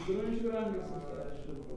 Grunci grande să stai și după.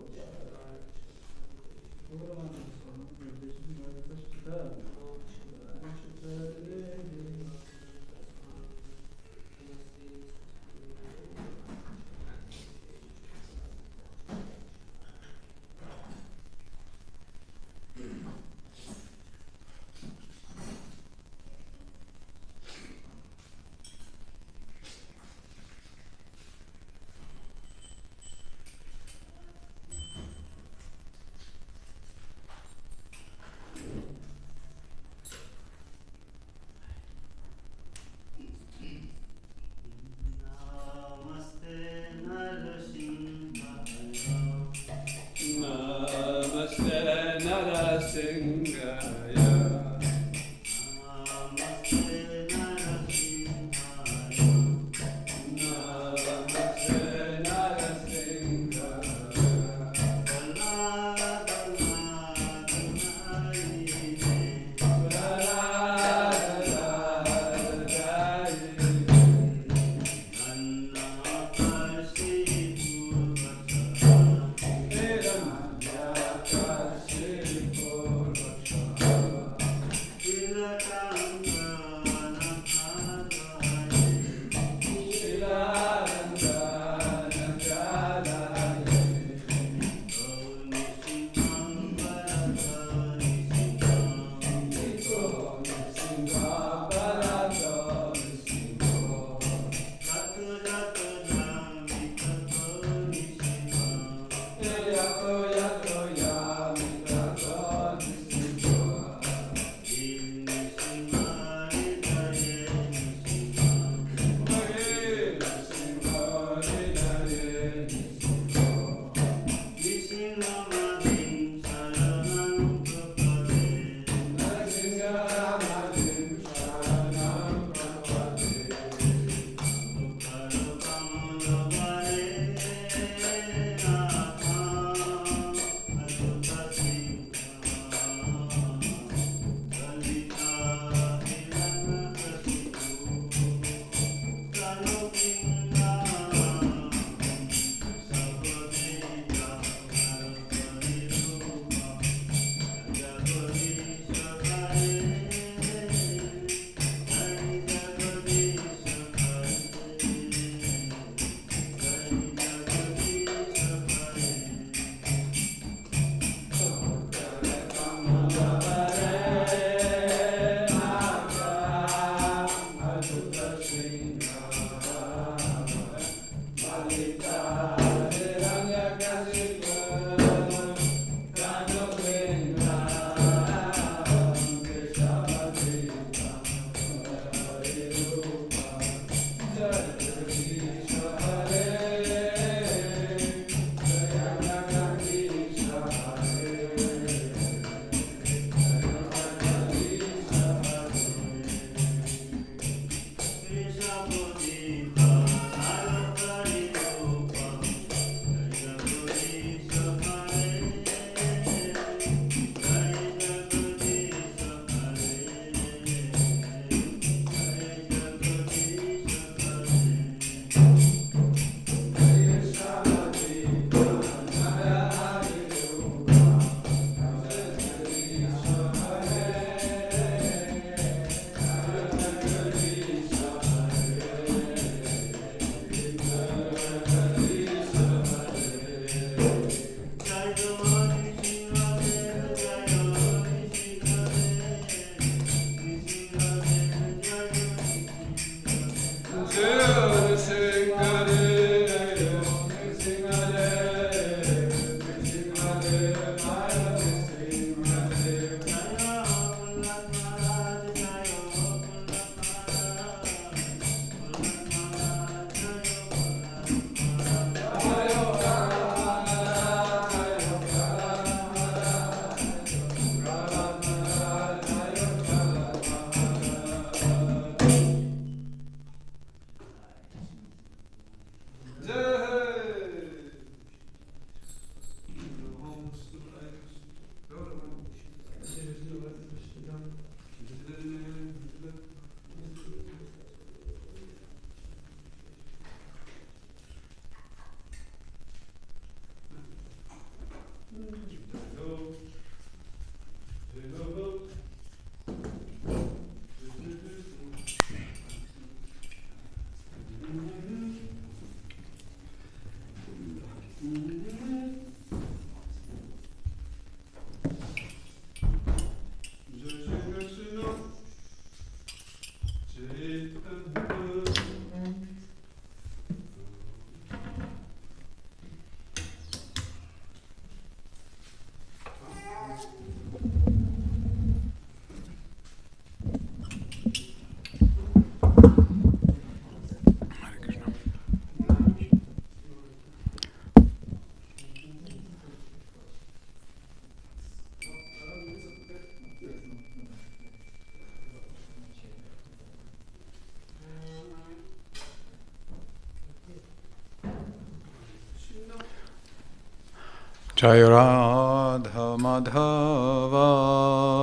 Jai Radha Madhava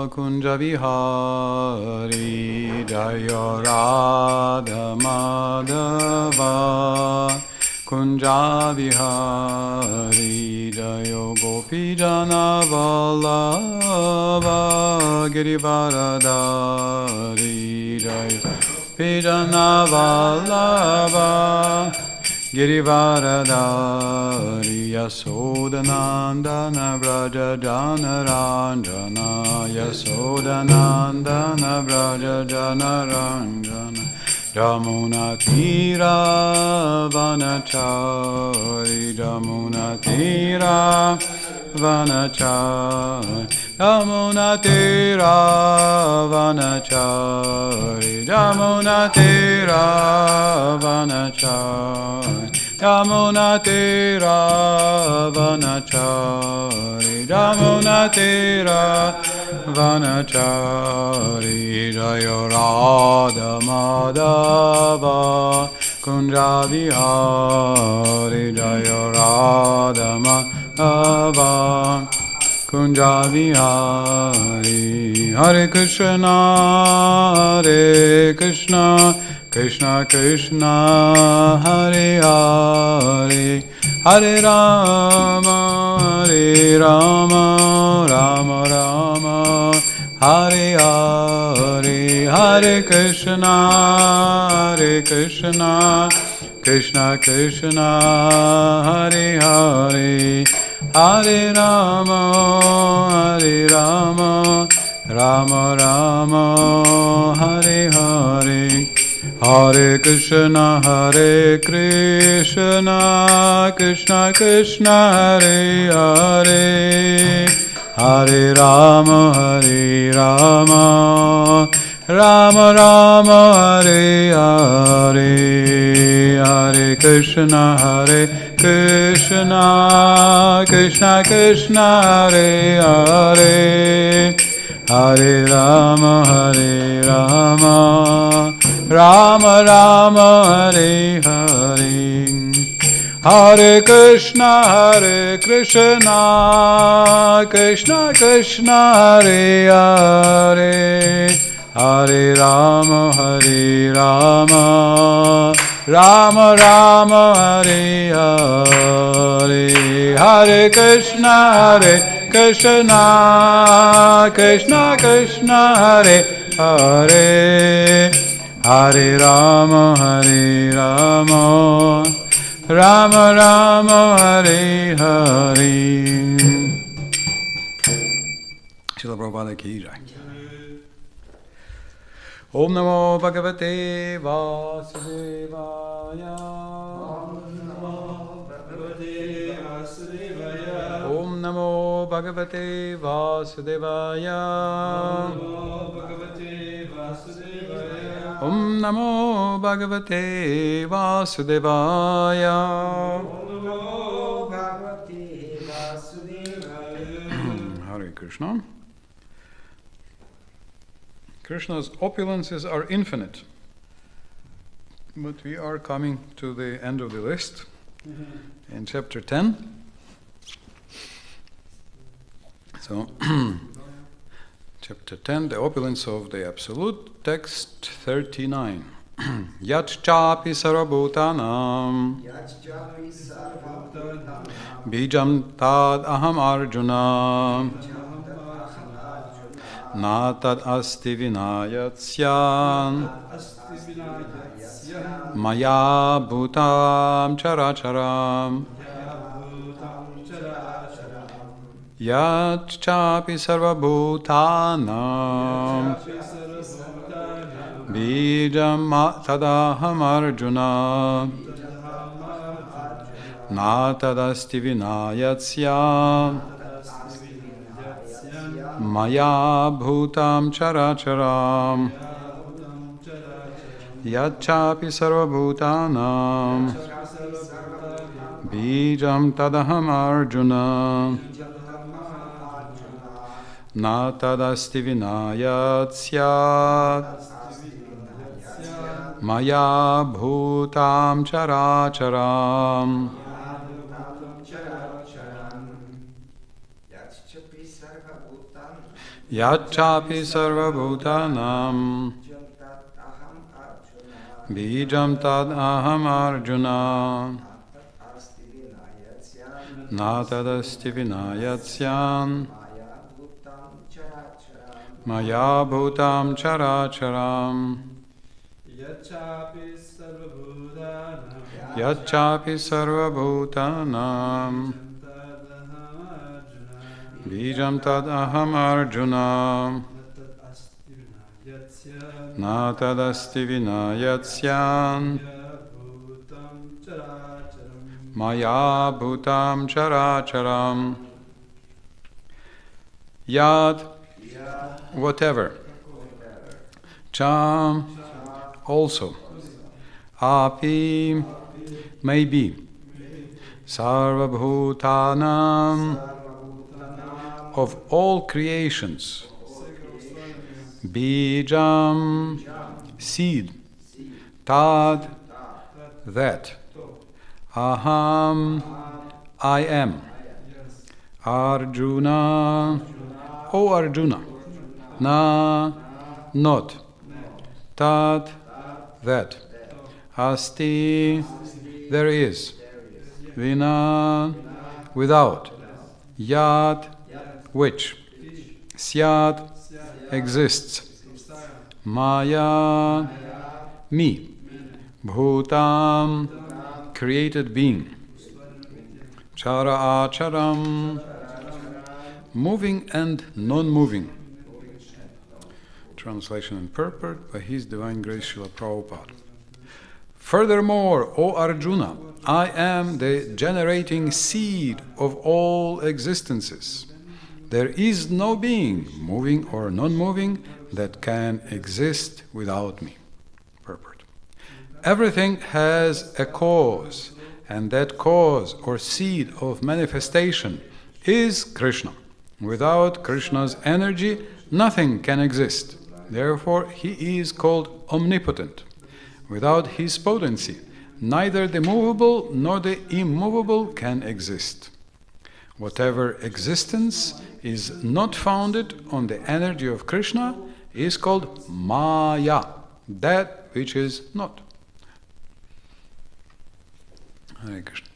Kunja Vihari Jai Radha Madhava Kunja Vihari Jai Gopi Jana Vallabha Girivaradari Jai Gopi Jana Vallabha Girivaradari Yasodanandana Vraja Jana Ranjana Yasodanandana Vraja Jana Ranjana Jamuna Tira Vanachari Jamuna Tira Vanachari Jamuna Tira Vanachari Jamuna Tira Vanachari Jamuna Tira Vanachari Jamuna Tira Vanachari Jaya Radha Madhava Kunja Vihari Jaya Radha Madhava Kunja Vihari Hare Krishna Hare Krishna Krishna Krishna Hare Hare Hare Rama Hare Rama Rama Rama Hare Hare Hare Krishna Krishna Krishna Hare Hare Hare Rama Rama Rama Hare Hare Hare Krishna Krishna Krishna Hare Hare Hare Rama Rama Rama Hare Hare Hare Krishna Krishna Krishna Hare Hare Hare Rama Rama Rama Hare Hare Hare Krishna Krishna Krishna Hare Hare Hare Rama Rama Rama Hare Hare Hare Krishna Krishna Hare Hare Hare Rama Rama Rama Hare Hare Srila Prabhupada ki jai. Om Namo Bhagavate Vasudevaya Om Namo Bhagavate Vasudevaya Om Namo Bhagavate Vasudevaya Hare Krishna. Krishna's opulences are infinite, but we are coming to the end of the list in chapter 10. So, chapter 10, the opulence of the Absolute, text 39. Yach-chapi sarvabhutanam bijam tad aham arjuna na tad asti vinayatsyan maya bhutam characharam Yach-chapi sarvabhutanam bijam tadaham arjuna na tadasti vinayatsya maya bhutam characharam Yach-chapi sarvabhutanam bijam tadaham arjuna na tadasti vinayatsya maya bhutam characharam Yachapi sarvabhutanam bijam tad aham arjuna na tadasti vinayatsyan maya bhutam characharam yachapi sarvabhutanam bijam tad aham arjuna na tadasti vinayatsyan maya bhutam characharam yad whatever cha also api maybe sarvabhutanam of all creations bijam seed tad that aham I am Arjuna O Arjuna na not tad that asti there is vina without yat which syat exists maya me bhutam created being chara acharam moving and non-moving. Translation and purport by His Divine Grace Srila Prabhupada. Furthermore, O Arjuna, I am the generating seed of all existences. There is no being, moving or non-moving, that can exist without me. Purport. Everything has a cause, and that cause or seed of manifestation is Krishna. Without Krishna's energy, nothing can exist. Therefore, he is called omnipotent. Without his potency, neither the movable nor the immovable can exist. Whatever existence is not founded on the energy of Krishna is called Maya, that which is not. Hare Krishna.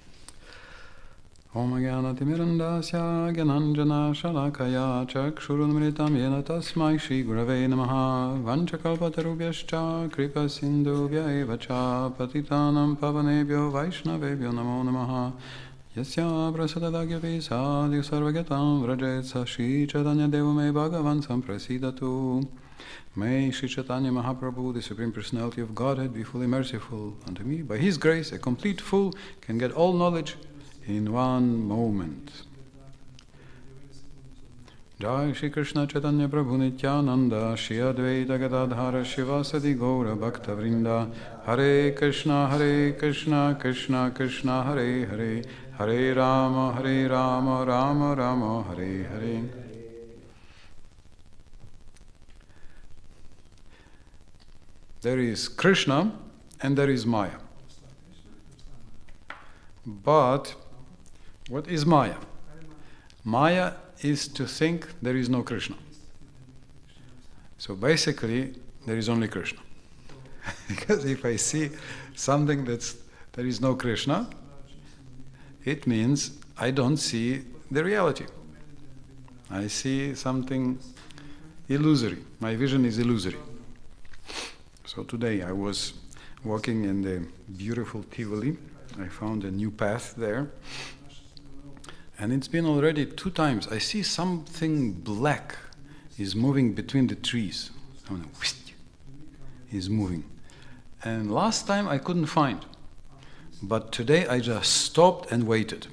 Om Jnanatimirandasya Gyananjana Shalakaya Chakshurunmritam Yena Tasmai Shri Gurave Namaha Vanchakalpatarubhyascha Kripa Sindhubhya Eva Cha Patitanam Pavanebhyo Vaishnavebhyo Namo Namaha Yasya Prasadadagyavi Sadhya Sarvagatam Vrajetsa Shri Chaitanya Devame Bhagavan Samprasidatu. May Shri Chaitanya Mahaprabhu, the Supreme Personality of Godhead, be fully merciful unto me. By His grace, a complete fool can get all knowledge in one moment. Jai Shri Krishna Chaitanya Prabhu Nityananda Shri Advaita Gadadhara Shivasadi Gaura Bhakta Vrinda Hare Krishna Krishna Krishna Hare Hare Hare Rama Rama Rama Hare Hare. There is Krishna and there is Maya. But what is Maya? Maya is to think there is no Krishna. So basically, there is only Krishna. Because if I see something there is no Krishna, it means I don't see the reality. I see something illusory. My vision is illusory. So today I was walking in the beautiful Tivoli. I found a new path there. And it's been already 2 times. I see something black is moving between the trees. Is moving. And last time I couldn't find. But today I just stopped and waited.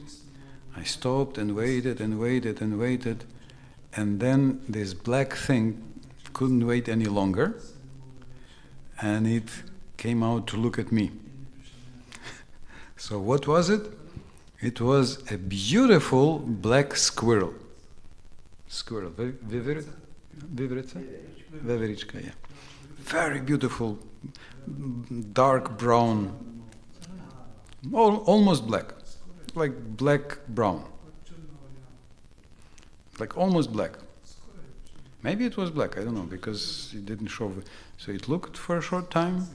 I stopped and waited and waited and waited. And then this black thing couldn't wait any longer. And it came out to look at me. So what was it? It was a beautiful black squirrel. Squirrel. Veverica, yeah. Very beautiful, dark brown, almost black. Like black brown. Like almost black. Maybe it was black, I don't know, because it didn't show. So it looked for a short time.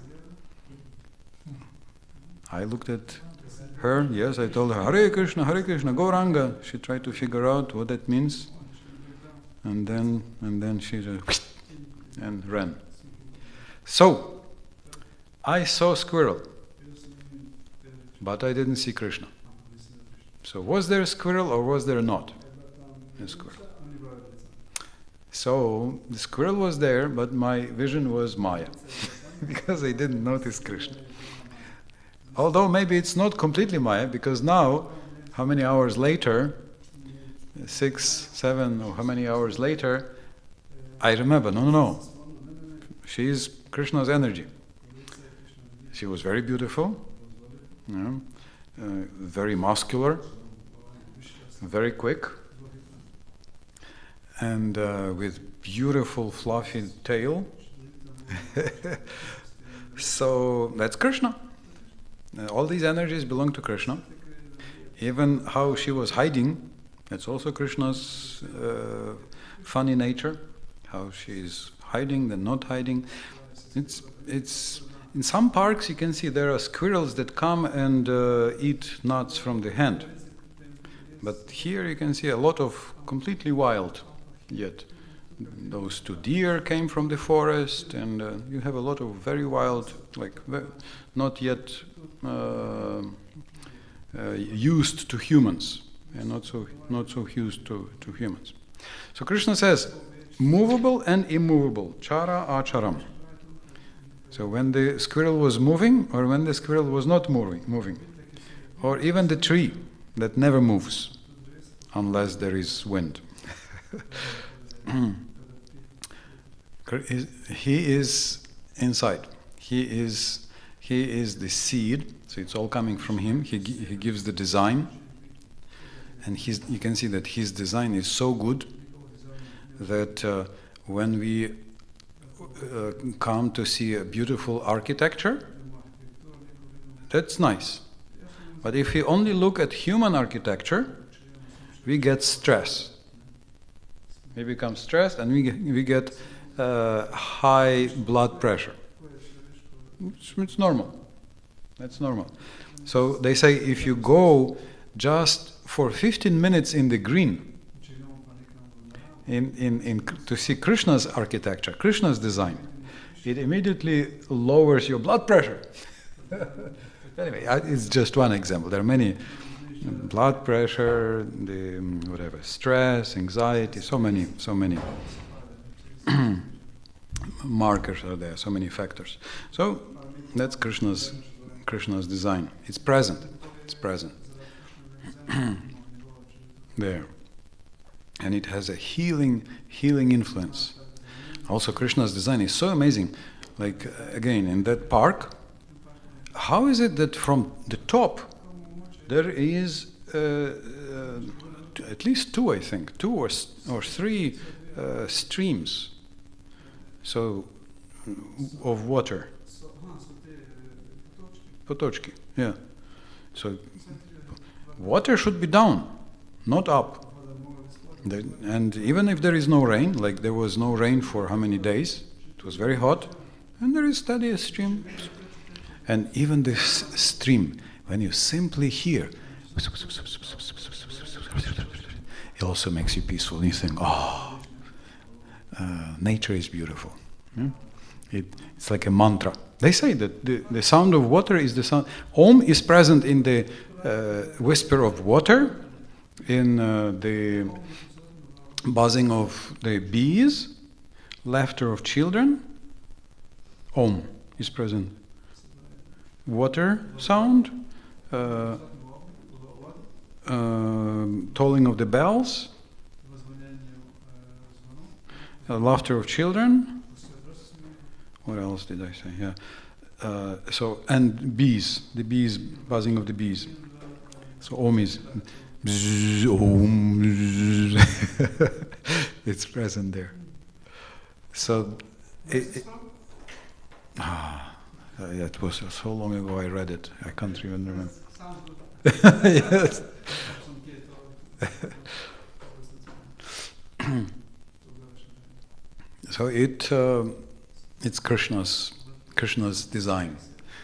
I looked at her, yes, I told her, Hare Krishna, Gauranga. She tried to figure out what that means. And then she just and ran. So, I saw squirrel, but I didn't see Krishna. So was there a squirrel or was there not a squirrel? So the squirrel was there, but my vision was Maya, because I didn't notice Krishna. Although maybe it's not completely Maya, because now, how many hours later, 6, 7, or how many hours later, I remember, no, she is Krishna's energy. She was very beautiful, very muscular, very quick, and with beautiful fluffy tail. So that's Krishna. All these energies belong to Krishna. Even how she was hiding, that's also Krishna's funny nature. How she is hiding, then not hiding. It's in some parks you can see there are squirrels that come and eat nuts from the hand. But here you can see a lot of completely wild. Yet those 2 deer came from the forest, and you have a lot of very wild, like not yet used to humans, and not so used to humans. So Krishna says, movable and immovable, chara acharam. So when the squirrel was moving, or when the squirrel was not moving, or even the tree that never moves unless there is wind. He is inside. He is the seed. So it's all coming from him. He gives the design, and you can see that his design is so good that when we come to see a beautiful architecture, that's nice. But if we only look at human architecture, we get stress. We become stressed, and we get high blood pressure. It's normal. That's normal. So they say if you go just for 15 minutes in the green, to see Krishna's architecture, Krishna's design, it immediately lowers your blood pressure. Anyway, it's just one example. There are many. Blood pressure, the whatever, stress, anxiety, so many markers are there, so many factors. So that's Krishna's design. It's present. There. And it has a healing influence. Also Krishna's design is so amazing. Like again, in that park, how is it that from the top there is at least 2, I think, 2 or 3 streams, so of water. Potochki, yeah. So water should be down, not up. And even if there is no rain, like there was no rain for how many days, it was very hot, and there is steady a stream. And even this stream, when you simply hear, it also makes you peaceful. You think, nature is beautiful. Yeah? It's like a mantra. They say that the sound of water is the sound. Om is present in the whisper of water, in the buzzing of the bees, laughter of children. Om is present. Water sound, tolling of the bells, laughter of children. What else did I say? Yeah. And bees, the bees, buzzing of the bees. So Om is bzz, Om. Bzz. It's present there. So it was so long ago I read it. I can't even remember. Yes. So it's Krishna's design.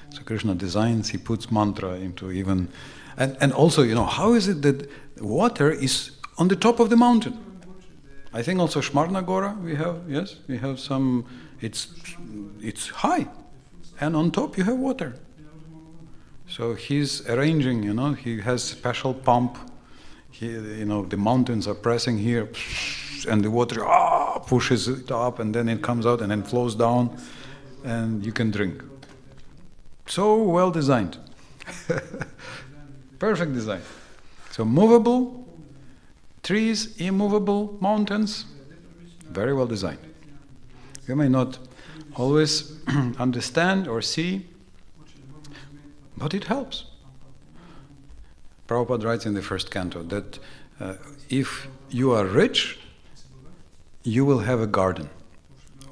So Krishna designs, he puts mantra into even, and also, how is it that water is on the top of the mountain? I think also Shmarna Gora we have some, it's high, and on top you have water. So he's arranging, he has special pump, the mountains are pressing here, and the water pushes it up, and then it comes out and then flows down, and you can drink. So well designed. Perfect design. So movable trees, immovable mountains, very well designed. You may not always understand or see, but it helps. Prabhupada writes in the first canto that if you are rich, you will have a garden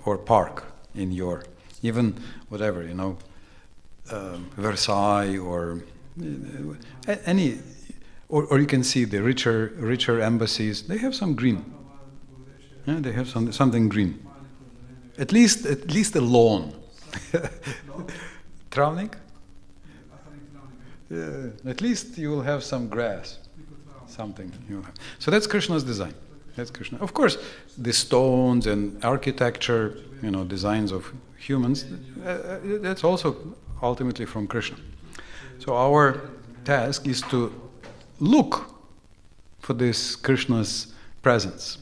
or park in your, even whatever, Versailles or any, or you can see the richer embassies. They have some green. Yeah, they have something green. At least a lawn. Travnik? Yeah, at least you will have some grass. Something you will have. So that's Krishna's design. That's Krishna. Of course, the stones and architecture, designs of humans, that's also ultimately from Krishna. So our task is to look for this Krishna's presence.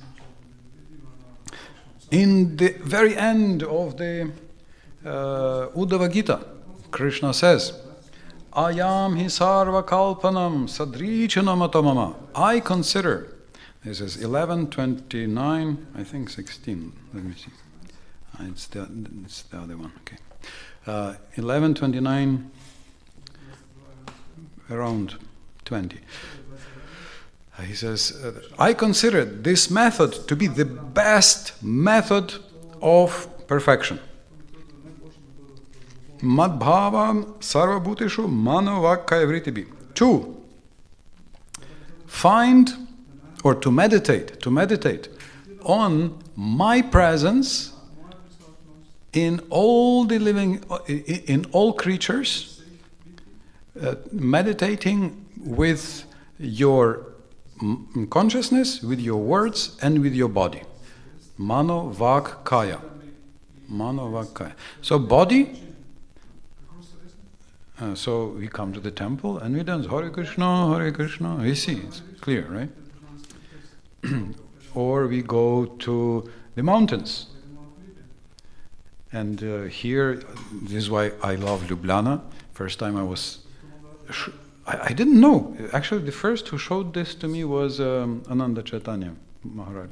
In the very end of the Uddhava Gita, Krishna says, Ayam hi sarva kalpanam sadrichanam atamama. I consider, this is 11:29, I think 16, let me see. It's the other one, okay. 11:29, around 20. He says, I consider this method to be the best method of perfection. Madbhavam sarvabhuteshu manovakaya vritibi. To find or to meditate on my presence in all the living, in all creatures, meditating with your consciousness, with your words, and with your body. Mano, vak, kaya. Mano, vak, kaya. So body, so we come to the temple and we dance Hare Krishna, Hare Krishna. We see, it's clear, right? Or we go to the mountains. And here, this is why I love Ljubljana. First time I didn't know. Actually, the first who showed this to me was Ananda Chaitanya Maharaj.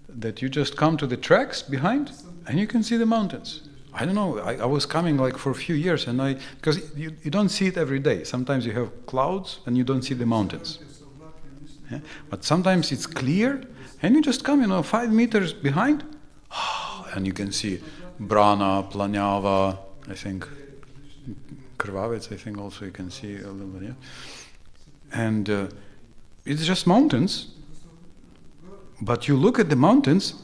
That you just come to the tracks behind and you can see the mountains. I don't know, I was coming like for a few years and because you don't see it every day. Sometimes you have clouds and you don't see the mountains. Yeah? But sometimes it's clear and you just come, 5 meters behind and you can see Brana, Planyava, I think Krvavec, I think also you can see a little bit, yeah. And it's just mountains, but you look at the mountains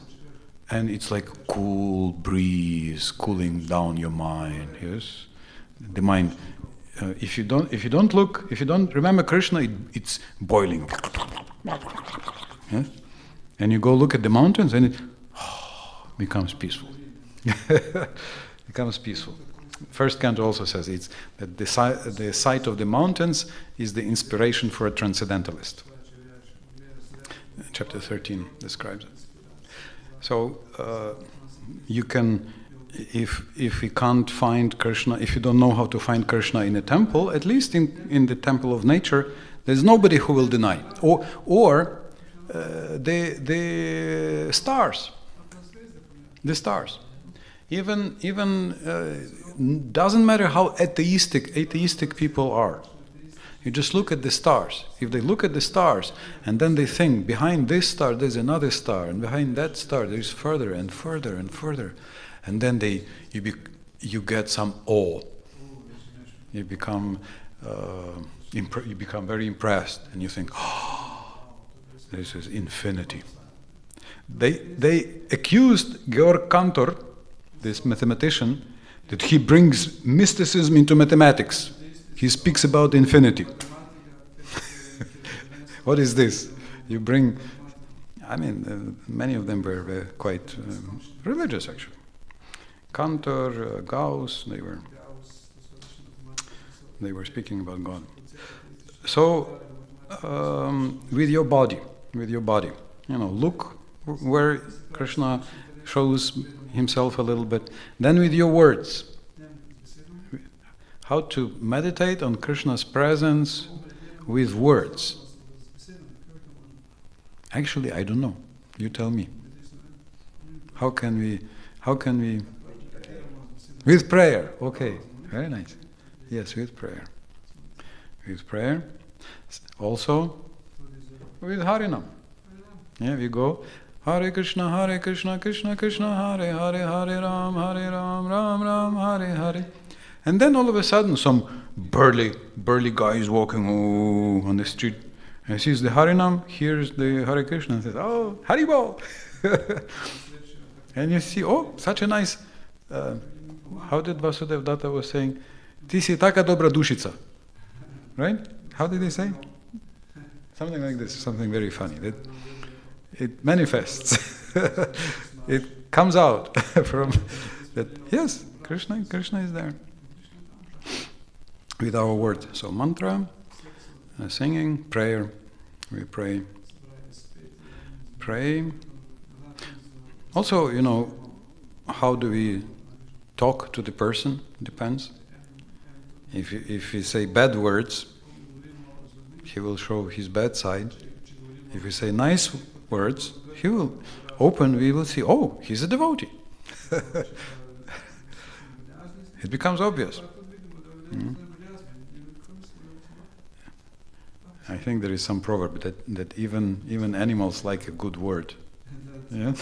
and it's like cool breeze cooling down your mind, yes. The mind, if you don't remember Krishna, it's boiling. Yes? And you go look at the mountains and it becomes peaceful. Becomes peaceful. First canto also says it's that the sight of the mountains is the inspiration for a transcendentalist. Chapter 13 describes it. So you can, if we can't find Krishna, if you don't know how to find Krishna in a temple, at least in the temple of nature, there's nobody who will deny. Or the stars. The stars. Even doesn't matter how atheistic people are. You just look at the stars. If they look at the stars and then they think behind this star there's another star, and behind that star there's further and further and further, and then you get some awe. You become very impressed, and you think, oh, this is infinity. They accused Georg Cantor, this mathematician, that he brings mysticism into mathematics. He speaks about infinity. What is this? You bring... many of them were quite religious, actually. Cantor, Gauss, they were speaking about God. So, with your body, look where Krishna shows himself a little bit. Then with your words, how to meditate on Krishna's presence with words. Actually, I don't know. You tell me. How can we? With prayer. Okay, very nice. Yes, with prayer. With prayer. Also, with Harinam. Yeah, we go Hare Krishna, Krishna Krishna, Hare Hare, Hare Ram, Ram Ram, Hare Hare. And then all of a sudden, some burly guy is walking on the street. And sees the Harinam, hears the Hare Krishna, and says, "Oh, Haribol!" And you see, oh, such a nice. How did Vasudev Datta was saying? Ti si taka dobra dušica, right? How did he say? Something like this, something very funny. That it manifests. It comes out from that. Yes, Krishna is there with our word. So mantra, singing, prayer. We pray. Also, how do we talk to the person? Depends. If we say bad words, he will show his bad side. If we say nice words, he will open. We will see, oh, he's a devotee. It becomes obvious. I think there is some proverb that even animals like a good word. Yeah?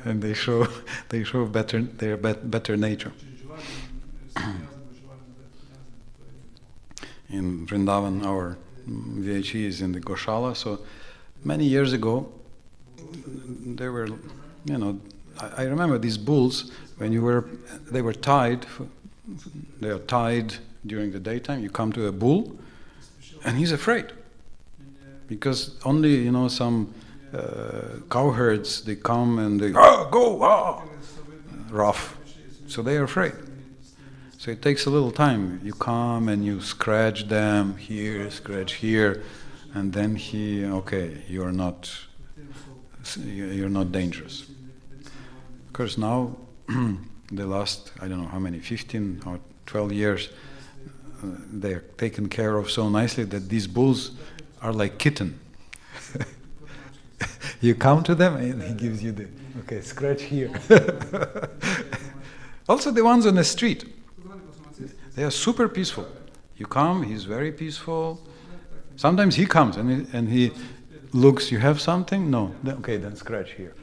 And they show their better nature. In Vrindavan, our VHE is in the Goshala. So many years ago, there were, I remember these bulls when they were tied. They are tied during the daytime. You come to a bull, and he's afraid because only some cowherds, they come and they go rough, so they are afraid. So it takes a little time. You come and you scratch them here, scratch here, and then you're not dangerous. Of course, now the last, I don't know how many, 15 or 12 years, they're taken care of so nicely that these bulls are like kitten. You come to them and he gives you scratch here. Also the ones on the street, they are super peaceful. You come, he's very peaceful. Sometimes he comes and he looks, you have something? No. Then scratch here.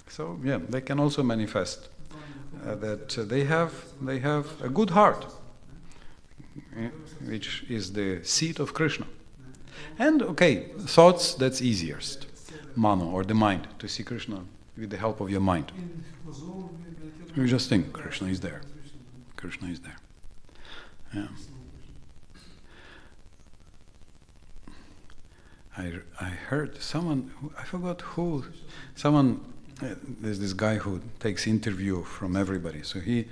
So yeah, they can also manifest that they have a good heart, which is the seat of Krishna. And thoughts, that's easiest. Mano, or the mind, to see Krishna with the help of your mind. You just think Krishna is there. Krishna is there. Yeah. I heard someone, I forgot who, there's this guy who takes interview from everybody. So he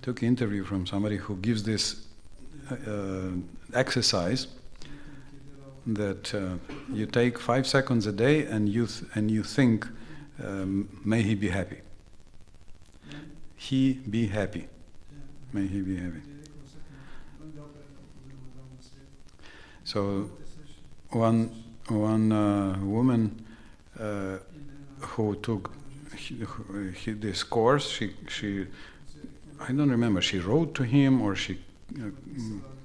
took interview from somebody who gives this exercise that you take 5 seconds a day and you think, may he be happy. He be happy. May he be happy. So one woman who took this course, she I don't remember, she wrote to him or she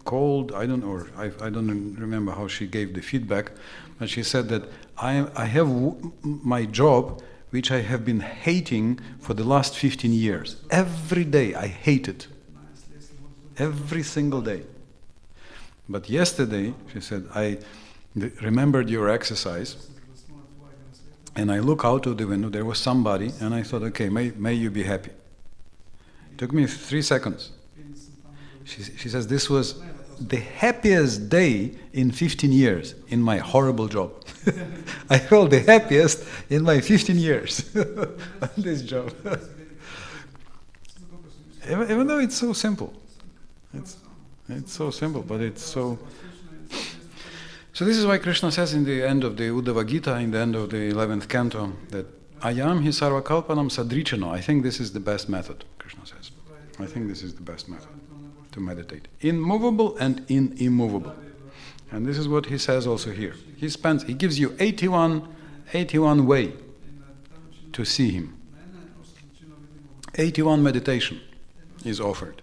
called, I don't remember how she gave the feedback, but she said that I have my job which I have been hating for the last 15 years. Every day I hate it. Every single day. But yesterday, she said, remembered your exercise, and I look out of the window, there was somebody, and I thought, okay, may you be happy. It took me 3 seconds. She says, this was the happiest day in 15 years in my horrible job. I felt the happiest in my 15 years on this job. Even though it's so simple. It's so simple, but it's so... So this is why Krishna says in the end of the Uddhava Gita, in the end of the 11th canto, that Ayam hi sarvakalpanam sadrichano. I think this is the best method, Krishna says. I think this is the best method to meditate. Immovable and in immovable. And this is what he says also here. He gives you 81 way to see him. 81 meditation is offered.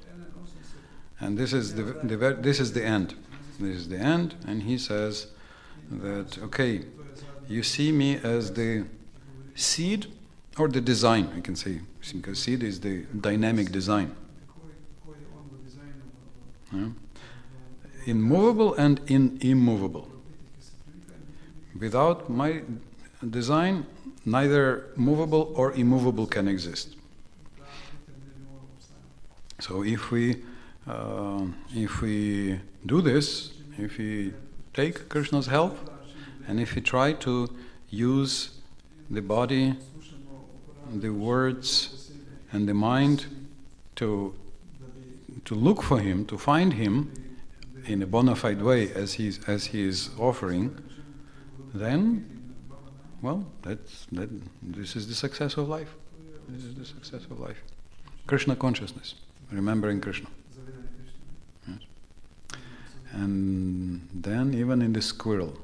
And this is this is the end. This is the end, and he says that, okay, you see me as the seed or the design, I can say, because seed is the dynamic design. Yeah? Immovable and immovable. Without my design, neither movable or immovable can exist. So if we do this, if we take Krishna's help, and if we try to use the body, the words, and the mind to look for him, to find him in a bona fide way as he is offering, then, well, this is the success of life. This is the success of life. Krishna consciousness, remembering Krishna. Yes. And then even in the squirrel,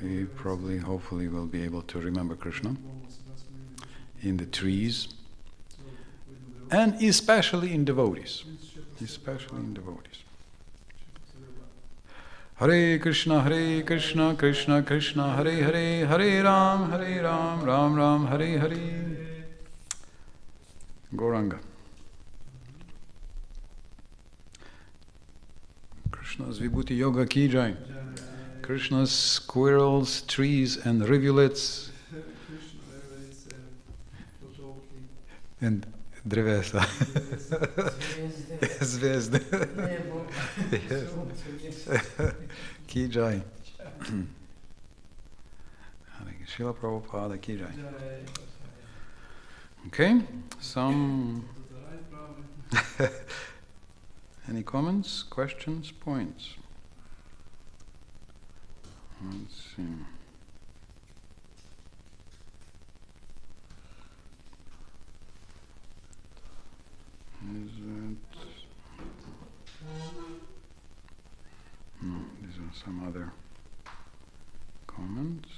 we probably, hopefully, will be able to remember Krishna. In the trees, and especially in devotees. Especially in devotees. Hare Krishna, Krishna Krishna, Hare Hare, Hare Ram, Ram Ram, Hare Hare. Gauranga. Krishna's bhakti-yoga ki jai. Krishna's squirrels, trees and rivulets and drevesa. Zvezde. Ki jai. Srila Prabhupada ki jai. Okay, some... Any comments, questions, points? Let's see. Is it? No, these are some other comments.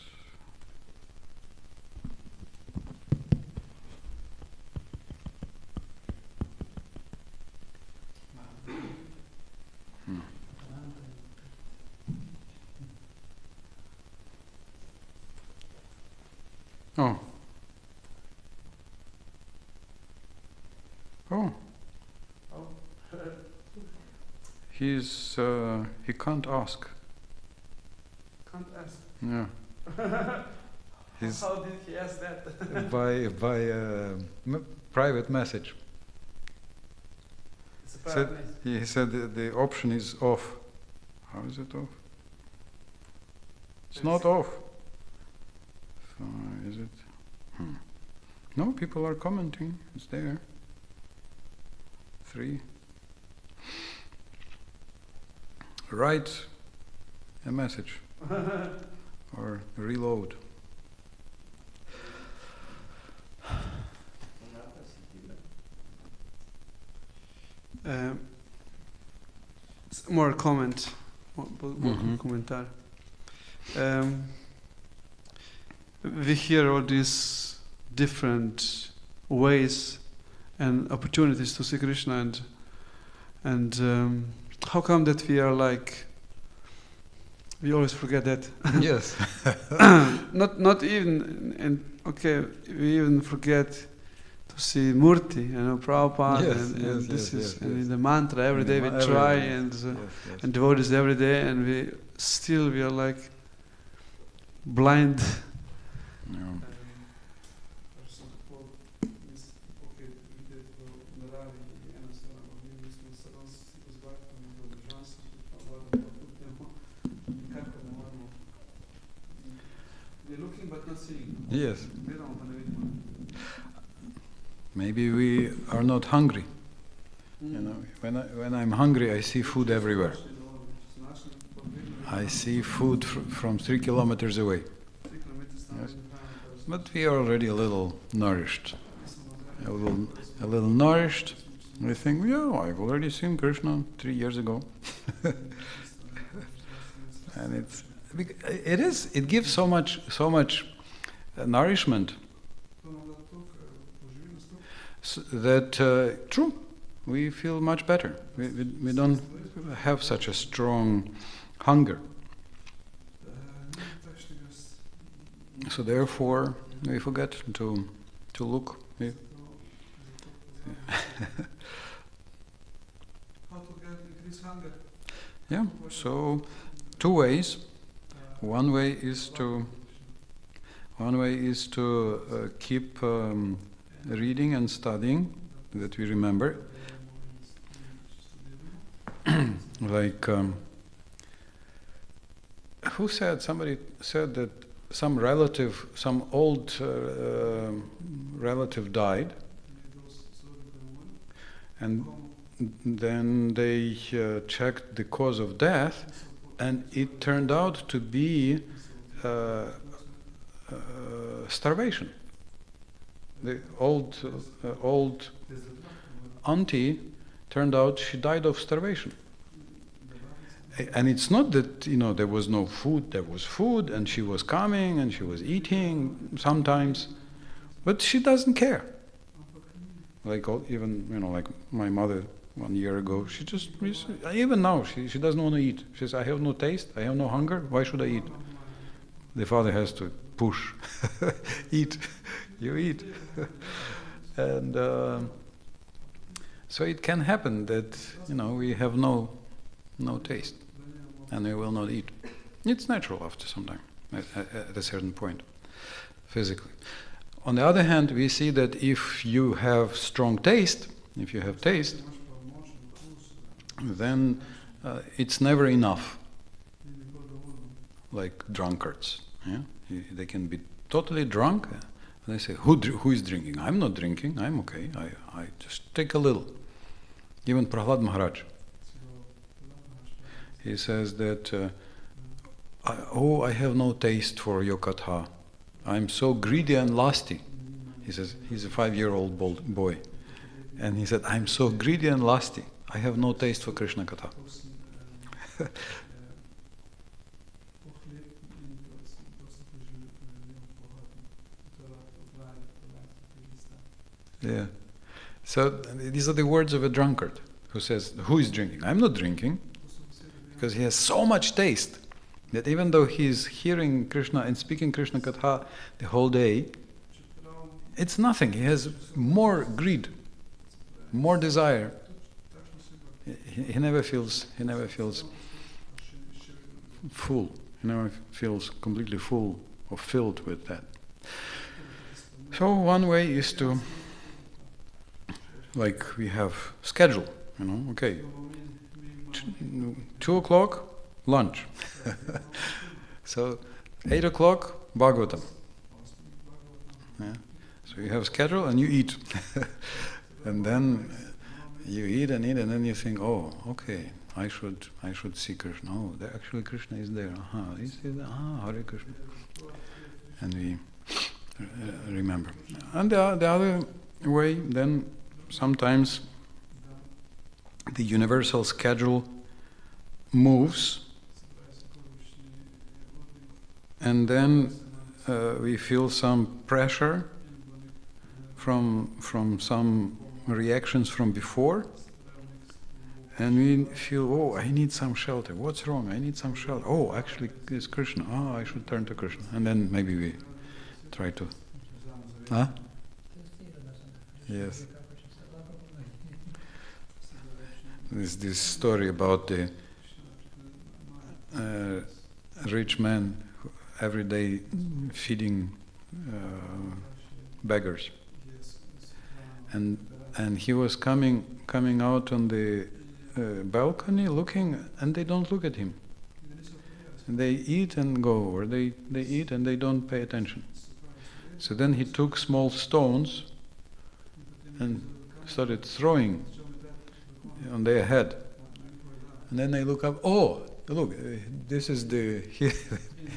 Oh. Oh. He can't ask. Can't ask. Yeah. How did he ask that? by private message. It's a private message. He said the option is off. How is it off? It's not off. So is it? No, people are commenting. It's there. 3. Write a message or reload. More comment. Komentar. We hear all these different ways and opportunities to see Krishna, and how come that we are like, we always forget that? Yes. not even, and okay, we even forget to see Murti, Prabhupada, Yes, and in the mantra every day we try, and devotees every day, and we are like, blind Yeah. looking but not seeing. Yes. Maybe we are not hungry. You know, when I'm hungry, I see food everywhere. I see food from 3 kilometers away. Yes. But we are already a little nourished. A little nourished. We think, yeah, I've already seen Krishna 3 years ago. And it gives so much nourishment that true, we feel much better. We don't have such a strong hunger. So therefore, we forget to look. How to increase hunger? Yeah. So 2 ways. One way is to keep reading and studying, that we remember. Like who said? Somebody said that some old relative died, and then they checked the cause of death, and it turned out to be starvation. The old auntie turned out she died of starvation. And it's not that, there was no food. There was food, and she was coming, and she was eating sometimes, but she doesn't care. Like like my mother 1 year ago, she just, even now, she doesn't want to eat. She says, I have no taste, I have no hunger, why should I eat? The father has to push. Eat. You eat. And so it can happen that, we have no taste, and we will not eat. It's natural after some time, at a certain point, physically. On the other hand, we see that if you have strong taste, then it's never enough. Like drunkards, yeah? They can be totally drunk, and they say, who is drinking? I'm not drinking, I'm okay, I just take a little. Even Prahlad Maharaj, he says that, I have no taste for your katha. I'm so greedy and lusty. He says, he's a 5-year-old boy. And he said, I'm so greedy and lusty. I have no taste for Krishna katha. Yeah. So these are the words of a drunkard who says, who is drinking? I'm not drinking. Because he has so much taste that even though he's hearing Krishna and speaking Krishna Katha the whole day, it's nothing. He has more greed, more desire. He never feels full. He never feels completely full or filled with that. So one way is to, like we have schedule, okay. 2 o'clock, lunch. So 8 o'clock, Bhagavatam. Yeah. So you have schedule and you eat. And then you eat, and then you think, oh, okay, I should see Krishna. Oh, actually Krishna is there. Hare Krishna. And we remember. And the other way, then sometimes the universal schedule moves, and then we feel some pressure from some reactions from before, and we feel, oh, I need some shelter. What's wrong? I need some shelter. Oh, actually, it's Krishna. Oh, I should turn to Krishna. And then maybe we try to... Huh? Yes. This story about the rich man every day feeding beggars. And he was coming out on the balcony looking, and they don't look at him. And they eat and go, or they eat and they don't pay attention. So then he took small stones and started throwing on their head. And then they look up, oh, look, this is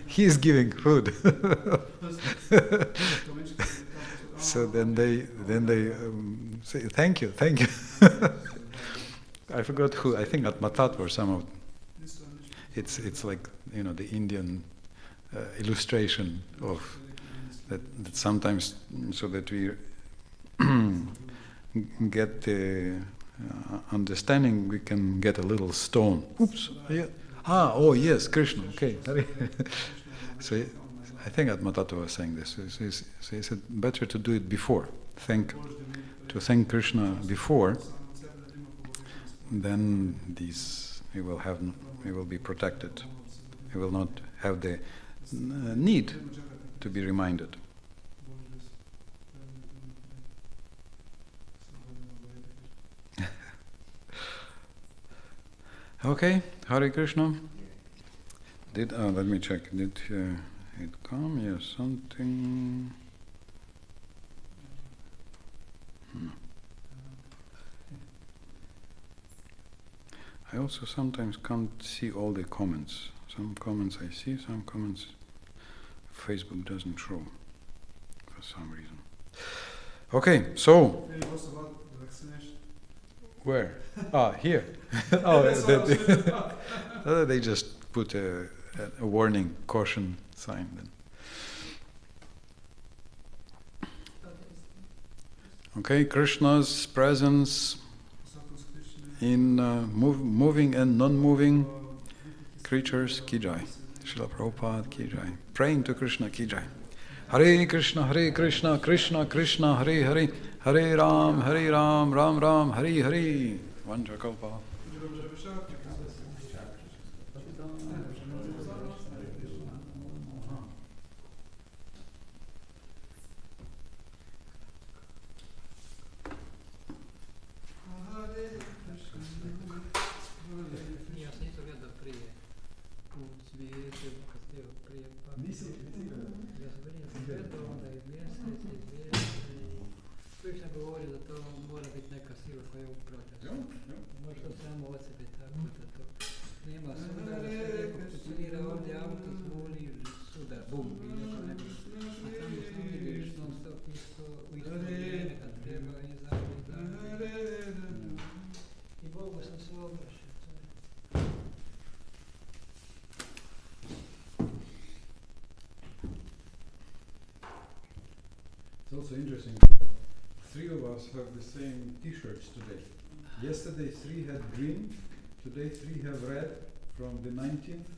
he is giving food. So then they say, thank you. I forgot who, I think Atmatat or some of, it's like, the Indian illustration of that sometimes, so that we get the understanding, we can get a little stone. Oops. Yeah. Oh yes, Krishna. Okay. So I think Atmatata was saying this. So he said better to do it before. To thank Krishna before. Then we will be protected. We will not have the need to be reminded. Okay, Hare Krishna. Let me check. Did it come? Yes, something. I also sometimes can't see all the comments. Some comments I see, some comments Facebook doesn't show for some reason. Okay, so. Where? Here. They just put a warning, caution sign then. Okay, Krishna's presence in moving and non-moving creatures, ki jai. Srila Prabhupada, ki jai. Praying to Krishna, ki jai. Hare Krishna, Krishna Krishna, Hare Hare, Hare Ram, Ram Ram, Hare Hare. Vanchakalpa. It's also interesting, 3 of us have the same t-shirts today. Yesterday 3 had green, today 3 have red from the 19th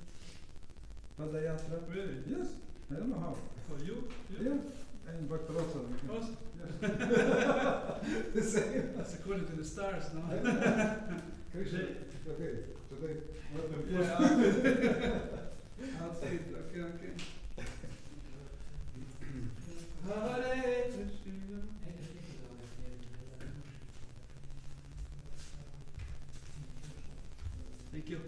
Padayatra. Really? Yes, I don't know how. For you? Yeah, and Bhakti-yoga. Awesome. The same. That's according to the stars, no? Krishna, okay, today. Yeah, I'll see it. Okay. Hare Krishna. Thank you.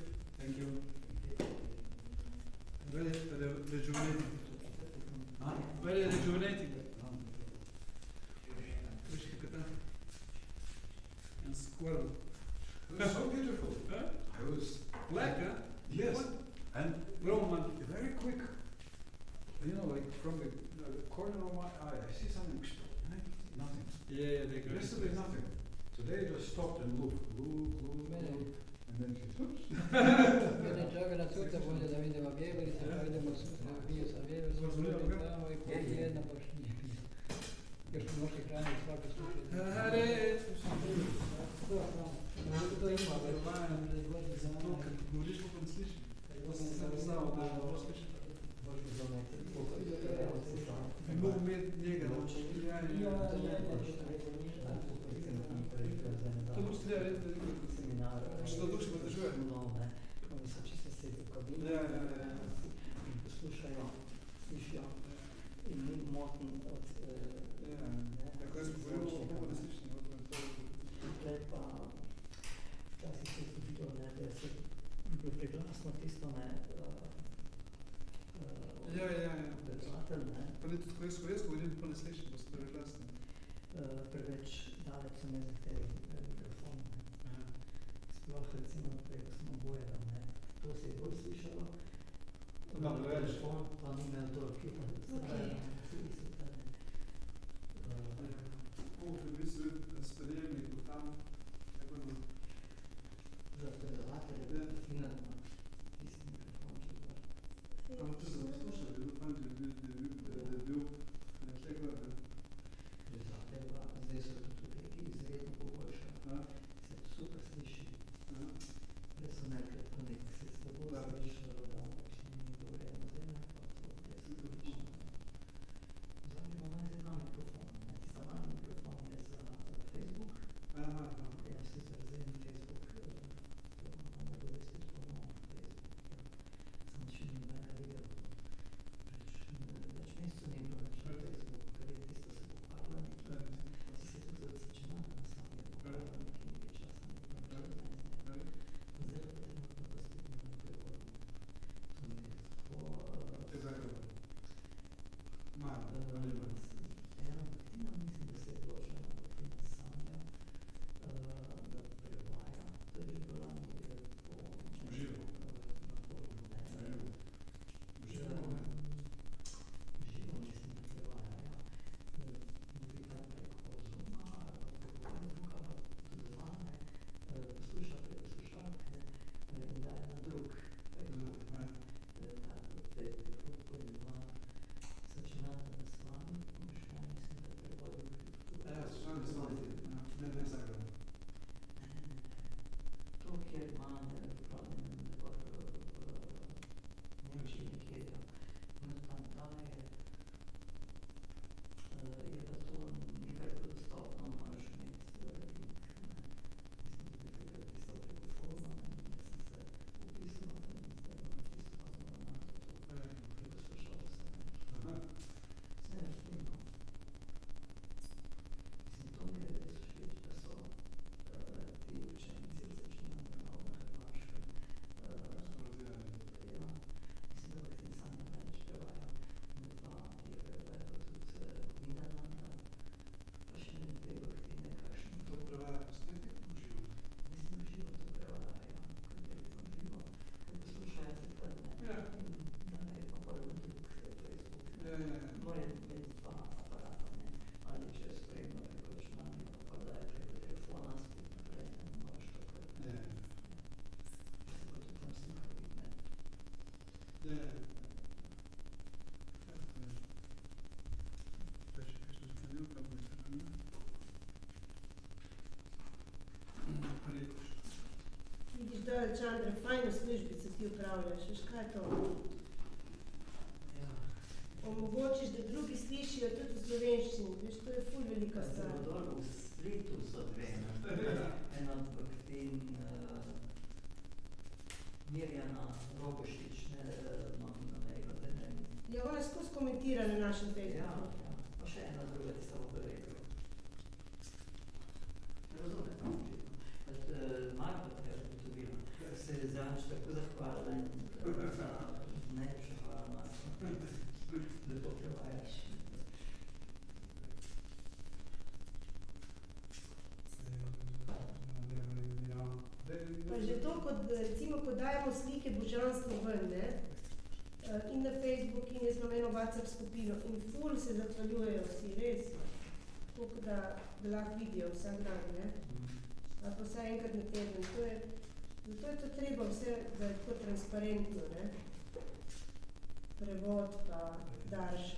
Very rejuvenating. Very rejuvenating. And squirrel. It was so beautiful. Huh? I was Black, huh? Yes. What? And Roman. very quick. Like from the corner of my eye, I see something. Nothing. Yeah, they go. Yesterday, nothing. Today, I just stopped and looked. And then she oops. Viene gioca da tutta voglia da vedere ma bere, se vedemo io sapevo se vedevamo e poi viene poi io sono che grande sta che succede. Hare Što duše pa te čuje? Come se ci stesse cabine, poslušajo slišijo in ni moten od Ko jaz govoril o Bogu, ne slišim, Tukaj pa včasih se zgodi to, da se bilo preglasno tisto, predvatelj, Pa ne, tudi ko jaz govorim, pa ne slišim, pa so preglasni. Preveč daleč so ne zahtevi mikrofon. Sploh recimo prej, ko smo bojali, to se je bolj slišalo. Telefon pa ni imel toliko, Vi so sprejemni, bo tam, za predavatelje, finalno, tisti mikrofon, če zvar. Ampak to sem poslušal, da je bil fan, da je bil nekaj gor. Predavatelj pa, zdaj so tudi neki izredno poboljšali, se super sliši. Res so nekaj to nek se slabo slišalo, da če ni govoreno zemlja, pa to res slično. Zdaj imamo zdaj dva mikrofona, tista mali mikrofon je za Facebook. Ja, se zarazim Facebook, imamo do 10 ponovno Facebook. Samo še ni mene videl. Več mesecev ni bilo več na Facebooku, ker je tisto se pokvarila nekaj. Si se tudi začinala na sami pokvarila nekaj nekaj časa, nekaj zdaj pa trenutno pa spet ne prevodim. To mi je tako... Eno bhaktina, mislim, da se je vložila na bhaktina Sanja, da prevaja. To je že bila nekaj po... Živo. Živo, mislim, da prevaja, ja. Bhaktina preko Zuma, preko Facebooka, tudi vame, posluša preko slušalke in daje na drug Facebook. Začinate na slami, pomišljaj, mislim, da prevodim Začinate na slami, ne Zagreb. To, kjer ima pripravljeno v Nemčiji nekje, tam je pa to nekaj dostopno, moraš imeti link, mislim, da bi pisal preko foruma, da sem se upisal, zdaj imam čisto fazno na to, preko slušal vse. Vse je fino. Mislim, to mi je res všeč, da so ti učenci začinali prav na Hrvaškem. Ja, mislim, da bhaktin Sanja največ prevaja, pa je prevajal tudi Vinananda, pa še ne dve bhaktine, kakšen. To prevaja posnetek v živo? Mislim, v živo to prevaja, ja, kad je v živo, kad poslušajo takrat, da je pa prvo drug Facebook. Mora imeti dva aparata, ali če je spremno preko računalnika, pa da je preko telefona spet naprej, ne moraš takrat. Se pa tudi tam slika vidne. Še kakšna sklenilka bo izrana? Hare Krišna. Vidiš, da Čandra, fajno službico ti upravljaš, veš, kaj je to? Ja. Omogočiš, da drugi slišijo tudi v slovenščini, veš, to je ful velika stvar. Zelo dol v Splitu so dve, ena od bhaktin Mirjana Rogošič, imam na mejlo, da ne. Ja, ona skozi komentira na našem Facebooku. Ja, pa še ena druga, ti samo bo rekel. Razume, tam očitno. Marta te je ugotovila, se je zanč tako zahvalila in najlepša hvala, Marta. Lepo prevajaš. Pa že to, recimo, ko dajemo slike božanstva ven, ne? In na Facebook, in jaz imam eno WhatsApp skupino, in ful se zahvaljujejo vsi, res. Toliko, da lahko vidijo vsak dan, ne? Ali pa vsaj enkrat na teden. Zato je to treba vse, da je tako transparentno, ne? Prevod pa darša.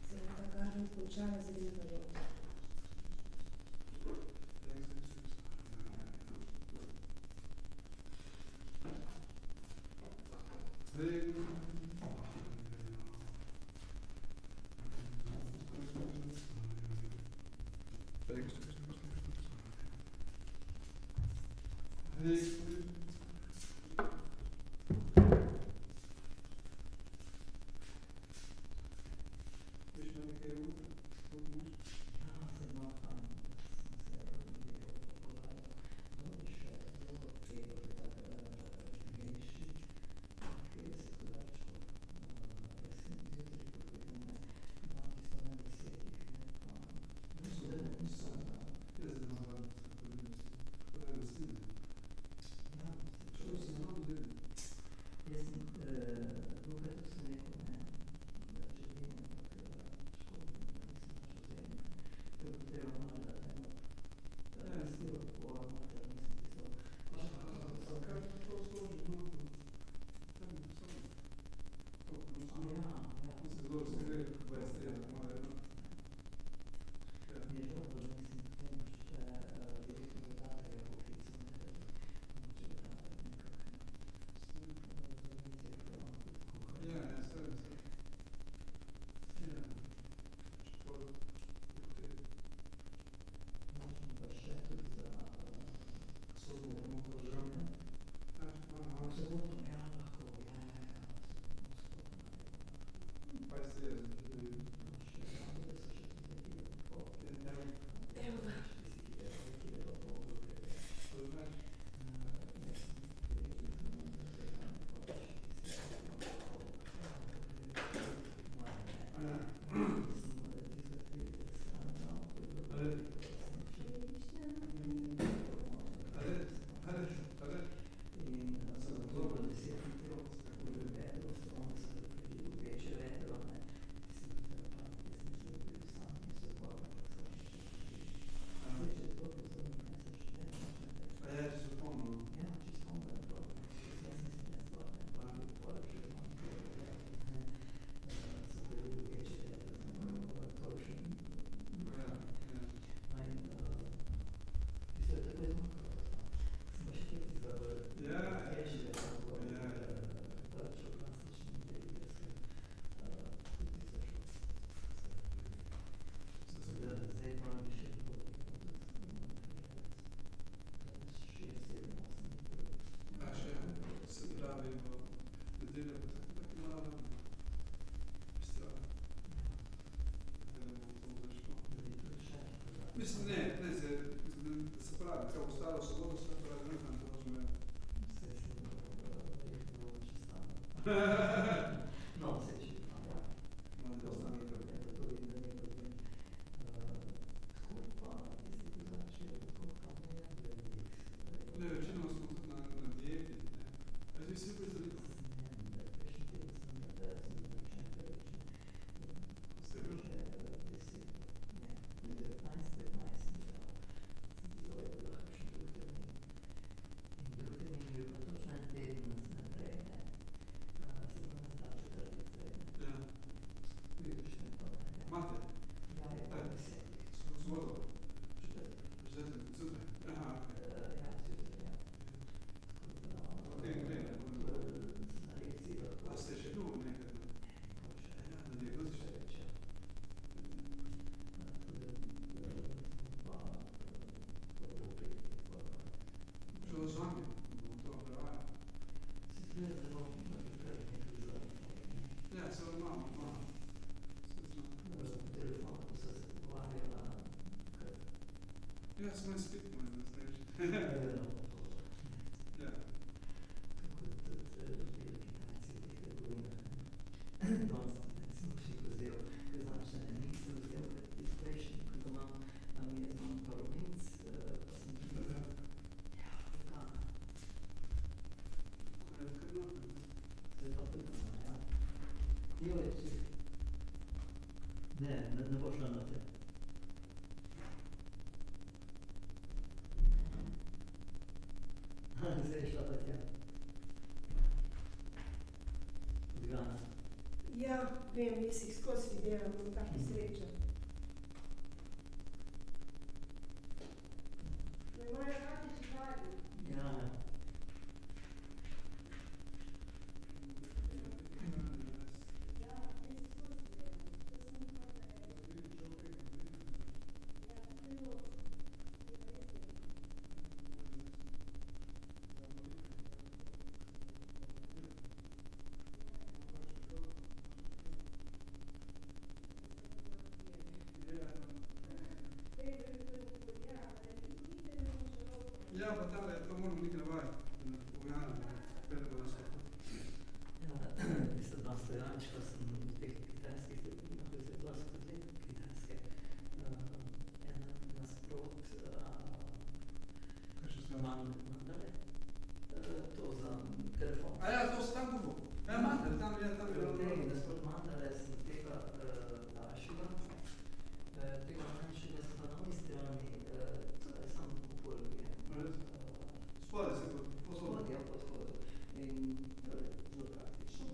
Se je ta garna končala z ribarjo. Mislim, ne, se pravi, kao ostalo soboto sve pravi, ne znam, to smo je. No, se ci fa, No, da ostane to. Ne, većinom smo na dijeti, ne. A zdaj si uvijek zaliko. Ja, smo spet možno sreči. Ja. Ne boš šla na te. Zdaj je šla pa tja. Ljubljana. Ja, vem, jaz jih skozi videvam, imam tako srečo. Ne imajo kakšni čitali? Ja. Ja, jaz skozi videvam. Ja, pa tam je, to moramo nekaj navajati, Ljubljana, Predvajanje nas lahko. Mislim, dva stojančka sem v teh kitajskih trgovinah, to je 20 let kitajske. Ena nasprot mandale, to za telefon. A ja, to se tam kupo. Ja, mandale, tam je. Ne, nasprot mandale sem tega daljšega, tega manjšega sem pa na oni strani, to je samo upolje. Spode se posodil. Spodja podhodu. In zelo praktično.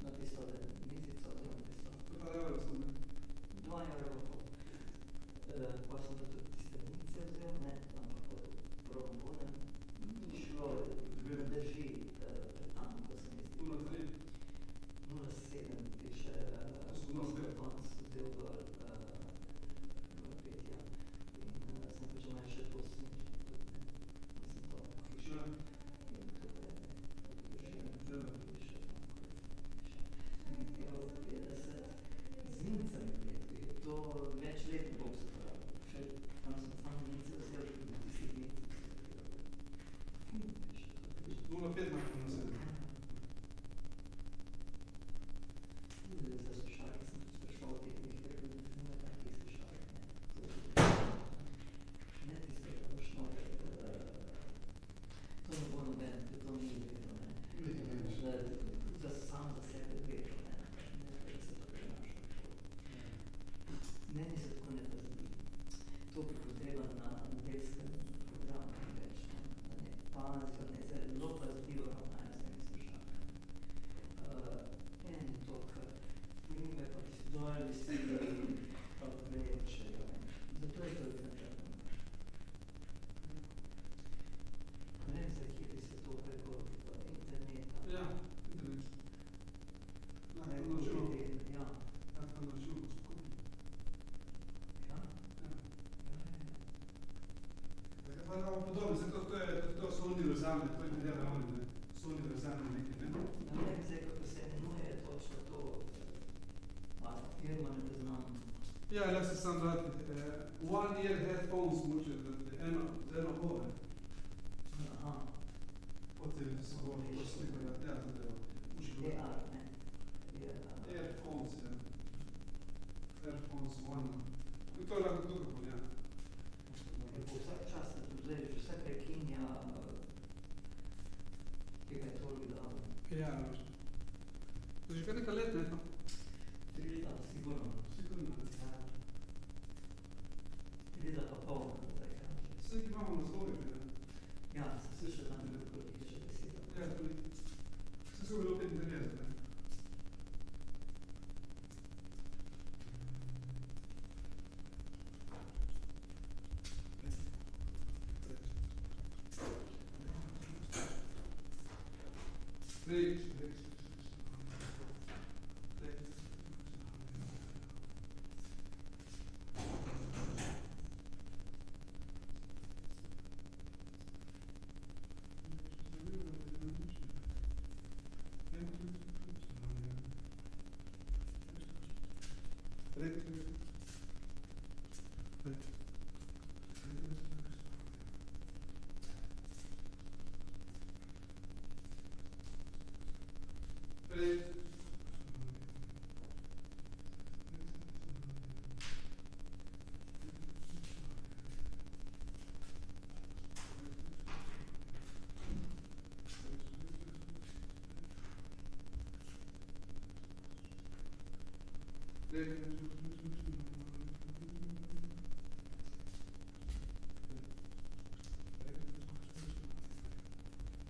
Na tisto mizico, zelo tisto. To pa levo sem, ne? 2 evrov pol. Pa sem pa tudi tiste munice vzel, ne, tam lahko probam vodem. Ni šlo, da drži tam, ko sem izdelal. 0,3. 0,7 piše, konc vzel gor 0,5, ja. In sem pa že malo še to sničil, tudi ne. Mislim, to hiša. In tukaj piše, evo 50 z minicami kletvi. To več let bom se pravil. Še tam sem samo minice vzel, tudi tistih minic. Piše to. 0,5 lahko na sebi. Za slušalke sem tudi sprašal o teh nekaj, nima takih slušalk, ne. Ne tistega mošnove, to ne bo noben, to ni vedno, ne. Da sam za sebe vedno, ne. Ne, da se to prenaša. Meni se tako ne zdi. To bi bilo treba na nedeljskem programu več, ne. Pazijo, ne, zelo pazljivo ravnajo s temi slušalkami. En to, kar prime pa ti dojeli si, pa večejo. Zato je to iznačarno. Ne vem, zakaj se to preko interneta. Ja, internet. Lahko na živo. Ja. Lahko na živo skupaj. Ja? Ja. Ja. Tako pa imamo podobno, zato to so univerzalne, to je dela oni, ne? So univerzalne nekaj, ne? Ne vem, zdaj, kako se imenuje točno to, firma ne poznam. Ja, jaz se sam dati, one ear headphones moče, eno hove. Aha. Potem se bo sliko, ja, zadevo. ER, ne? Earphones, ja. Earphones, one. In to je lahko tukaj bolj, ja. Vsak čas se tudi zdaj, že vse prekinja, tega je toliko dal. Ja, veš. To je že kar nekaj let, ne? 3 leta, sigurno. Sigurno, ne? Ja. 3 leta pa pol, zdaj kaže. Vse, ki imamo na zlovi, ne? Ja, sem slišal tam nekako tiče beseda. Ja, tudi. Vse so bilo 95, ne?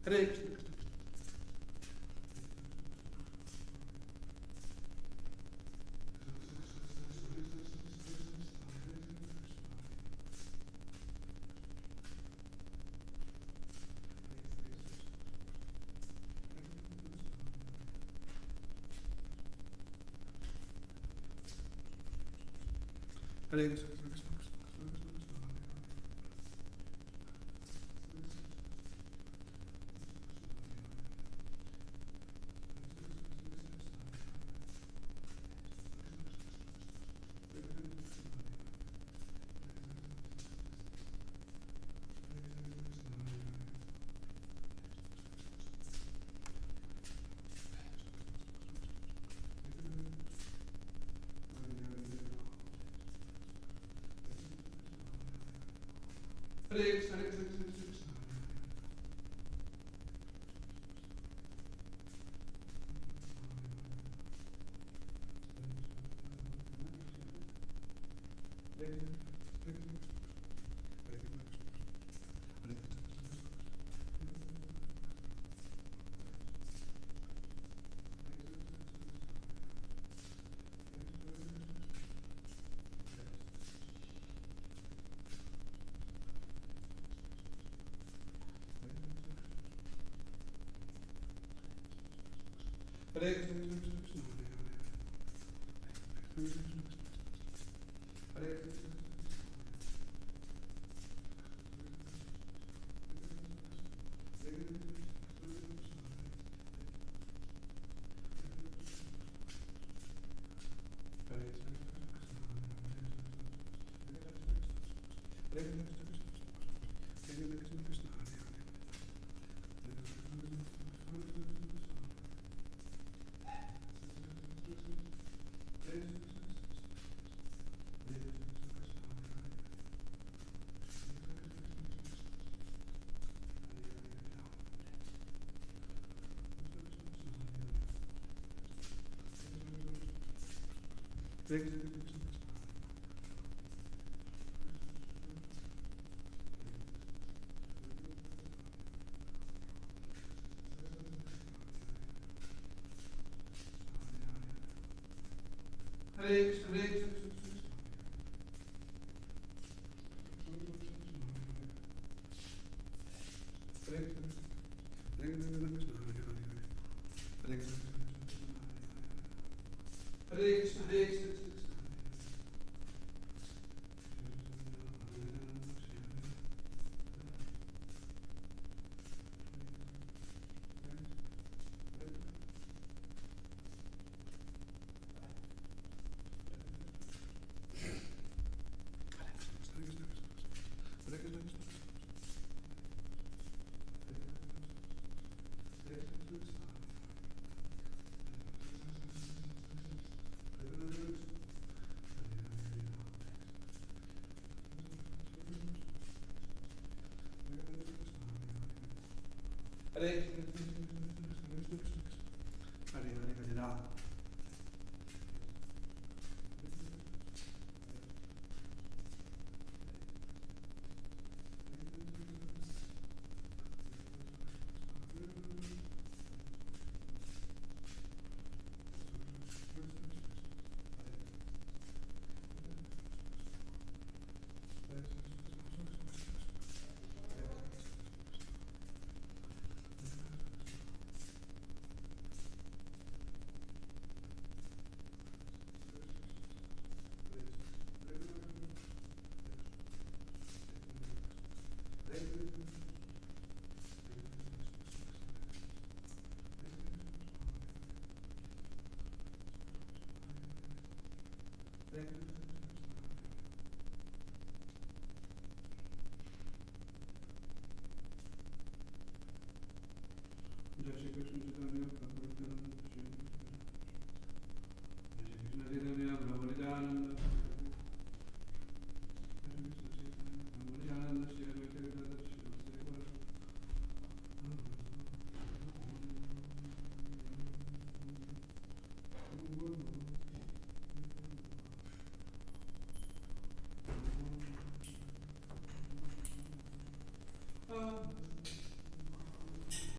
Hare Krishna. Hare Krishna. Hare Hare